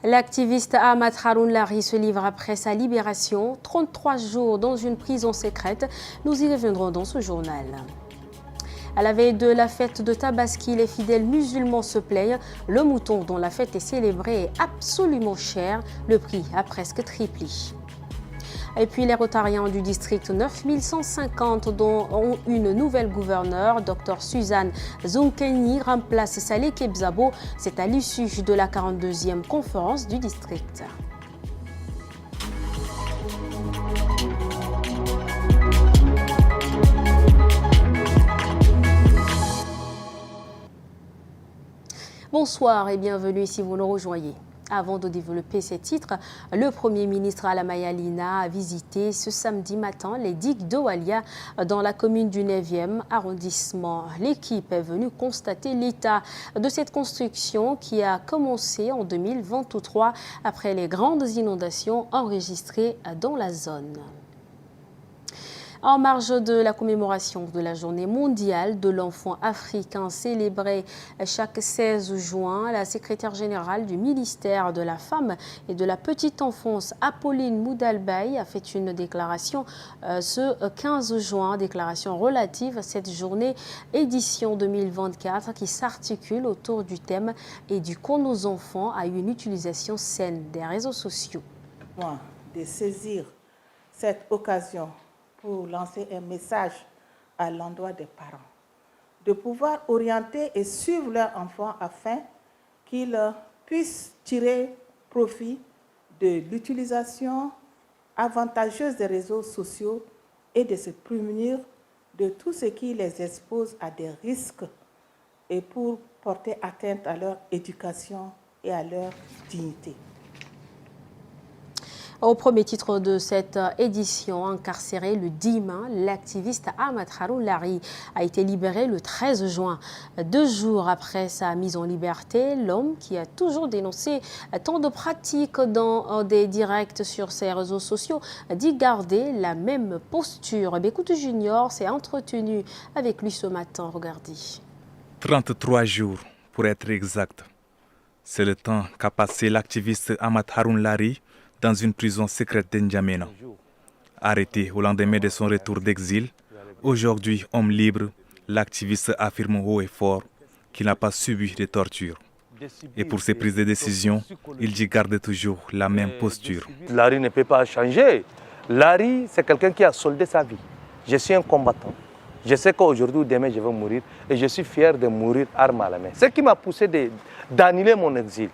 L'activiste Ahmad Haroun Lari se livre après sa libération, 33 jours dans une prison secrète. Nous y reviendrons dans ce journal. À la veille de la fête de Tabaski, les fidèles musulmans se plaignent. Le mouton dont la fête est célébrée est absolument cher. Le prix a presque triplé. Et puis les Rotariens du district 9150 dont ont une nouvelle gouverneure, Dr Suzanne Zonkeni, remplace Saleh Kebzabo. C'est à l'issue de la 42e conférence du district. Bonsoir et bienvenue si vous nous rejoignez. Avant de développer ces titres, le Premier ministre Alama Yalina a visité ce samedi matin les digues de Walia dans la commune du 9e arrondissement. L'équipe est venue constater l'état de cette construction qui a commencé en 2023 après les grandes inondations enregistrées dans la zone. En marge de la commémoration de la journée mondiale de l'enfant africain célébrée chaque 16 juin, la secrétaire générale du ministère de la Femme et de la Petite Enfance, Apolline Moudalbaï, a fait une déclaration ce 15 juin, déclaration relative à cette journée édition 2024 qui s'articule autour du thème « Éduquons nos enfants à une utilisation saine des réseaux sociaux ». De saisir cette occasion pour lancer un message à l'endroit des parents, de pouvoir orienter et suivre leurs enfants afin qu'ils puissent tirer profit de l'utilisation avantageuse des réseaux sociaux et de se prémunir de tout ce qui les expose à des risques et pour porter atteinte à leur éducation et à leur dignité. Au premier titre de cette édition, incarcéré le 10 mai, l'activiste Ahmad Haroun Lari a été libéré le 13 juin. 2 jours après sa mise en liberté, l'homme qui a toujours dénoncé tant de pratiques dans des directs sur ses réseaux sociaux dit garder la même posture. Bécoutou Junior s'est entretenu avec lui ce matin. Regardez. 33 jours pour être exact. C'est le temps qu'a passé l'activiste Ahmad Haroun Lari dans une prison secrète d'Njamena. Arrêté au lendemain de son retour d'exil, aujourd'hui homme libre, l'activiste affirme haut et fort qu'il n'a pas subi de torture. Et pour ses prises de décision, il dit garder toujours la même posture. Lari ne peut pas changer. Lari, c'est quelqu'un qui a soldé sa vie. Je suis un combattant. Je sais qu'aujourd'hui ou demain, je vais mourir et je suis fier de mourir arme à la main. Ce qui m'a poussé d'annuler mon exil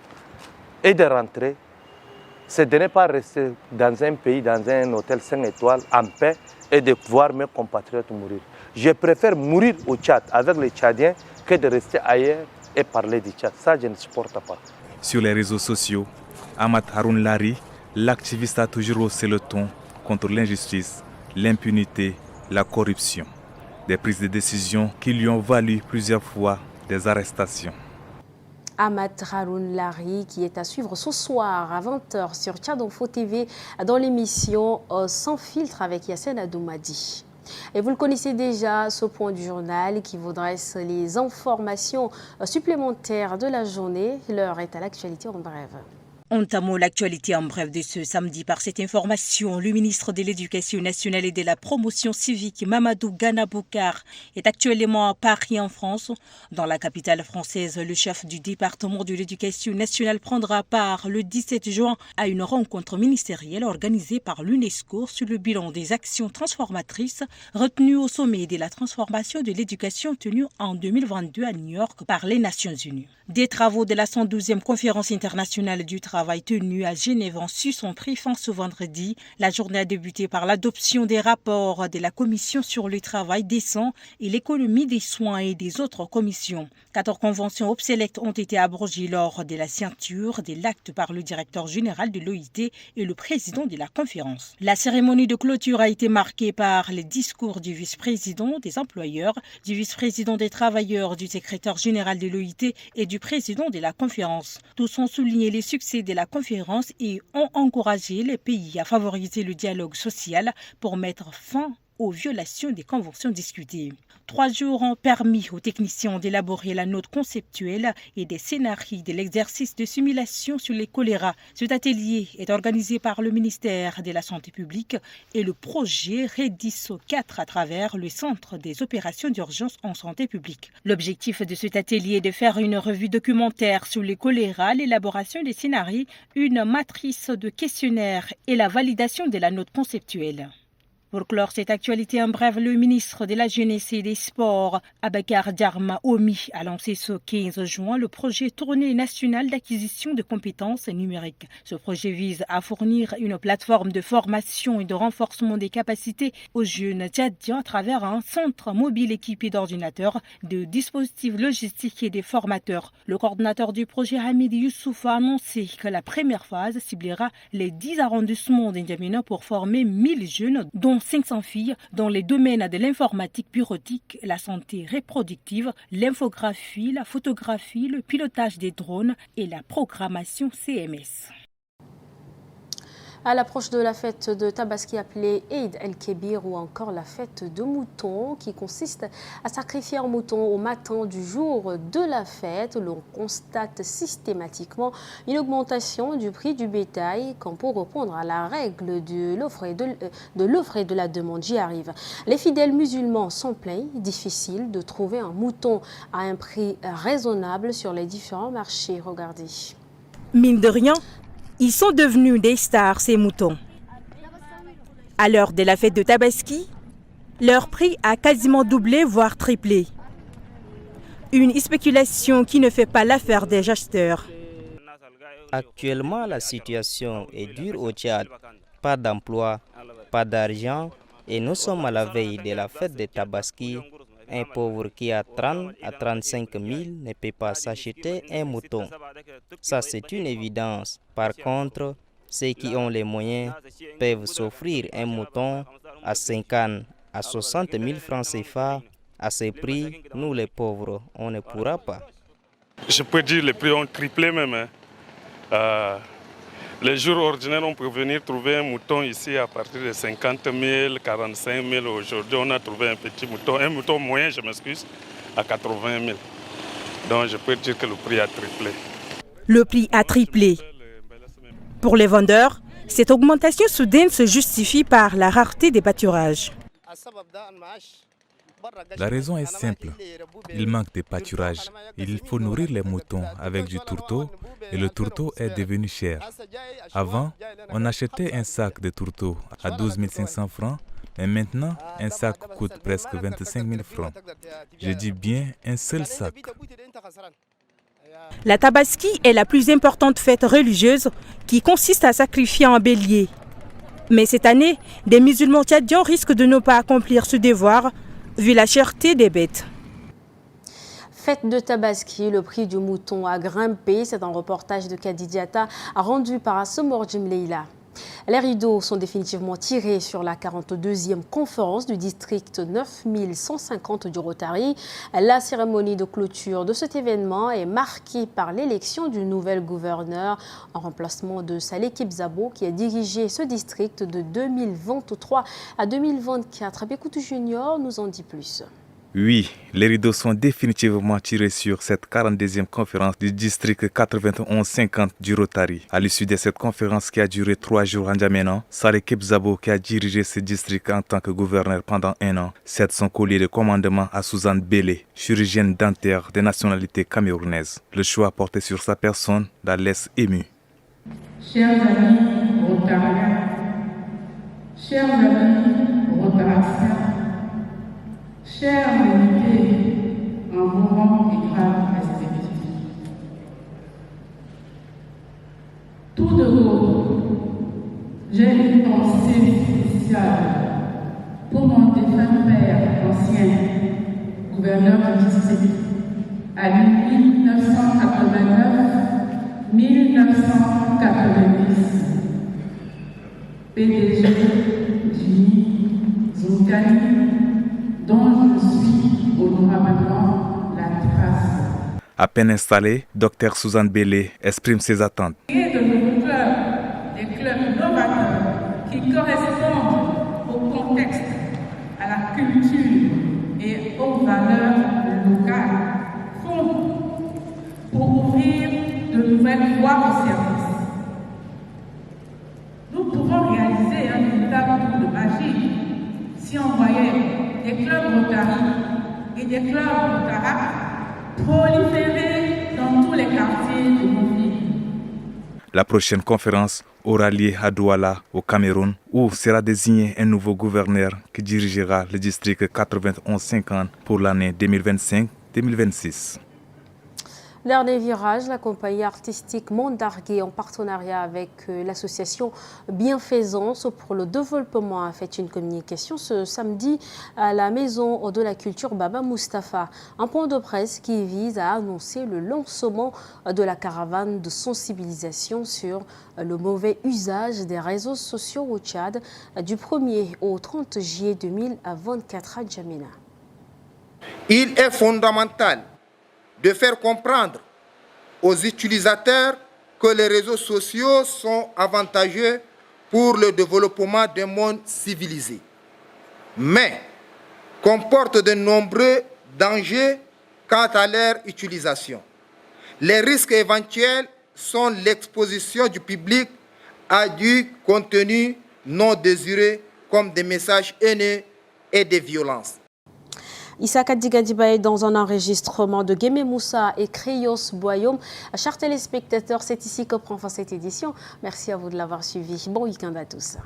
et de rentrer, c'est de ne pas rester dans un pays, dans un hôtel 5 étoiles, en paix et de voir mes compatriotes mourir. Je préfère mourir au Tchad avec les Tchadiens que de rester ailleurs et parler du Tchad. Ça, je ne supporte pas. Sur les réseaux sociaux, Ahmad Haroun Lari, l'activiste a toujours haussé le ton contre l'injustice, l'impunité, la corruption. Des prises de décision qui lui ont valu plusieurs fois des arrestations. Ahmad Haroun Lari qui est à suivre ce soir à 20h sur Tchad Info TV dans l'émission Sans filtre avec Yassine Adoumadi. Et vous le connaissez déjà, ce point du journal qui vous dresse les informations supplémentaires de la journée. L'heure est à l'actualité en bref. Entamons l'actualité en bref de ce samedi par cette information. Le ministre de l'Éducation nationale et de la promotion civique, Mamadou Gana Boukar, est actuellement à Paris en France. Dans la capitale française, le chef du département de l'Éducation nationale prendra part le 17 juin à une rencontre ministérielle organisée par l'UNESCO sur le bilan des actions transformatrices retenues au sommet de la transformation de l'éducation tenue en 2022 à New York par les Nations Unies. Des travaux de la 112e conférence internationale du travail tenue à Genève ont su son fin ce vendredi. La journée a débuté par l'adoption des rapports de la Commission sur le travail décent et l'économie des soins et des autres commissions. 14 conventions obsolètes ont été abrogées lors de la signature de l'acte par le directeur général de l'OIT et le président de la conférence. La cérémonie de clôture a été marquée par les discours du vice-président des employeurs, du vice-président des travailleurs, du secrétaire général de l'OIT et du président de la conférence. Tous ont souligné les succès de la conférence et ont encouragé les pays à favoriser le dialogue social pour mettre fin aux violations des conventions discutées. 3 jours ont permis aux techniciens d'élaborer la note conceptuelle et des scénarios de l'exercice de simulation sur les choléra. Cet atelier est organisé par le ministère de la Santé publique et le projet REDIS 4 à travers le Centre des opérations d'urgence en santé publique. L'objectif de cet atelier est de faire une revue documentaire sur le choléra, l'élaboration des scénarios, une matrice de questionnaires et la validation de la note conceptuelle. Pour clore cette actualité en bref, le ministre de la Jeunesse et des Sports, Abakar Darma Omi, a lancé ce 15 juin le projet Tournée nationale d'acquisition de compétences numériques. Ce projet vise à fournir une plateforme de formation et de renforcement des capacités aux jeunes tchadiens à travers un centre mobile équipé d'ordinateurs, de dispositifs logistiques et des formateurs. Le coordinateur du projet, Hamid Youssouf, a annoncé que la première phase ciblera les 10 arrondissements d'Indiamina pour former 1000 jeunes, dont 500 filles dans les domaines de l'informatique bureautique, la santé reproductive, l'infographie, la photographie, le pilotage des drones et la programmation CMS. À l'approche de la fête de Tabaski appelée Eid el-Kébir ou encore la fête de mouton qui consiste à sacrifier un mouton au matin du jour de la fête, l'on constate systématiquement une augmentation du prix du bétail quand pour répondre à la règle de l'offre et de la demande. J'y arrive. Les fidèles musulmans sont pleins, difficile de trouver un mouton à un prix raisonnable sur les différents marchés. Regardez. Mine de rien, ils sont devenus des stars, ces moutons. À l'heure de la fête de Tabaski, leur prix a quasiment doublé, voire triplé. Une spéculation qui ne fait pas l'affaire des acheteurs. Actuellement, la situation est dure au Tchad. Pas d'emploi, pas d'argent et nous sommes à la veille de la fête de Tabaski. Un pauvre qui a 30 à 35 000 ne peut pas s'acheter un mouton. Ça, c'est une évidence. Par contre, ceux qui ont les moyens peuvent s'offrir un mouton à 50 à 60 000 francs CFA. À ces prix, nous les pauvres, on ne pourra pas. Je peux dire que les prix ont triplé même. Les jours ordinaires, on peut venir trouver un mouton ici à partir de 50 000, 45 000. Aujourd'hui, on a trouvé un mouton moyen, je m'excuse, à 80 000. Donc, je peux dire que le prix a triplé. Le prix a triplé. Pour les vendeurs, cette augmentation soudaine se justifie par la rareté des pâturages. La raison est simple. Il manque de pâturage. Il faut nourrir les moutons avec du tourteau et le tourteau est devenu cher. Avant, on achetait un sac de tourteau à 12 500 francs, mais maintenant, un sac coûte presque 25 000 francs. Je dis bien un seul sac. La Tabaski est la plus importante fête religieuse qui consiste à sacrifier un bélier. Mais cette année, des musulmans tchadiens risquent de ne pas accomplir ce devoir vu la cherté des bêtes. Fête de Tabaski, le prix du mouton a grimpé. C'est un reportage de Kadidiata rendu par Asomor Jimleila. Les rideaux sont définitivement tirés sur la 42e conférence du district 9150 du Rotary. La cérémonie de clôture de cet événement est marquée par l'élection du nouvel gouverneur en remplacement de Saleh Kebzabo qui a dirigé ce district de 2023 à 2024. Abekoutou Junior nous en dit plus. Oui, les rideaux sont définitivement tirés sur cette 42e conférence du district 9150 du Rotary. À l'issue de cette conférence qui a duré 3 jours en N'Djamena, Saleh Kebzabo, qui a dirigé ce district en tant que gouverneur pendant 1 an, cède son collier de commandement à Suzanne Bélé, chirurgienne dentaire de nationalité camerounaise. Le choix porté sur sa personne la laisse émue. Chers amis rotariens, chers amis rotariciens, chers invités en mouvement et grave respectif, tout de haut, j'ai une pensée spéciale pour mon défunt père, ancien gouverneur du district, à 1989-1990, PDG Jimmy Zoukani, dont je suis honorablement la trace. À peine installée, Dr Suzanne Bélé exprime ses attentes. Et de nouveaux clubs, des clubs novateurs qui correspondent au contexte et aux valeurs locales font pour ouvrir de nouvelles voies au service. Nous pouvons réaliser un véritable tour de magie si on voyait des clubs Rotary et des clubs Rotaract proliférer dans tous les quartiers de nos villes. La prochaine conférence aura lieu à Douala, au Cameroun, où sera désigné un nouveau gouverneur qui dirigera le district 91-50 pour l'année 2025-2026. Dernier virage, la compagnie artistique Mondargué, en partenariat avec l'association Bienfaisance pour le développement, a fait une communication ce samedi à la Maison de la Culture Baba Mustapha. Un point de presse qui vise à annoncer le lancement de la caravane de sensibilisation sur le mauvais usage des réseaux sociaux au Tchad du 1er au 30 juillet 2024 à N'Djamena. Il est fondamental de faire comprendre aux utilisateurs que les réseaux sociaux sont avantageux pour le développement d'un monde civilisé, mais comportent de nombreux dangers quant à leur utilisation. Les risques éventuels sont l'exposition du public à du contenu non désiré comme des messages haineux et des violences. Issa Kadigadjiba est dans un enregistrement de Guémé Moussa et Krios Boyoum. Chers téléspectateurs, c'est ici que prend fin cette édition. Merci à vous de l'avoir suivi. Bon week-end à tous.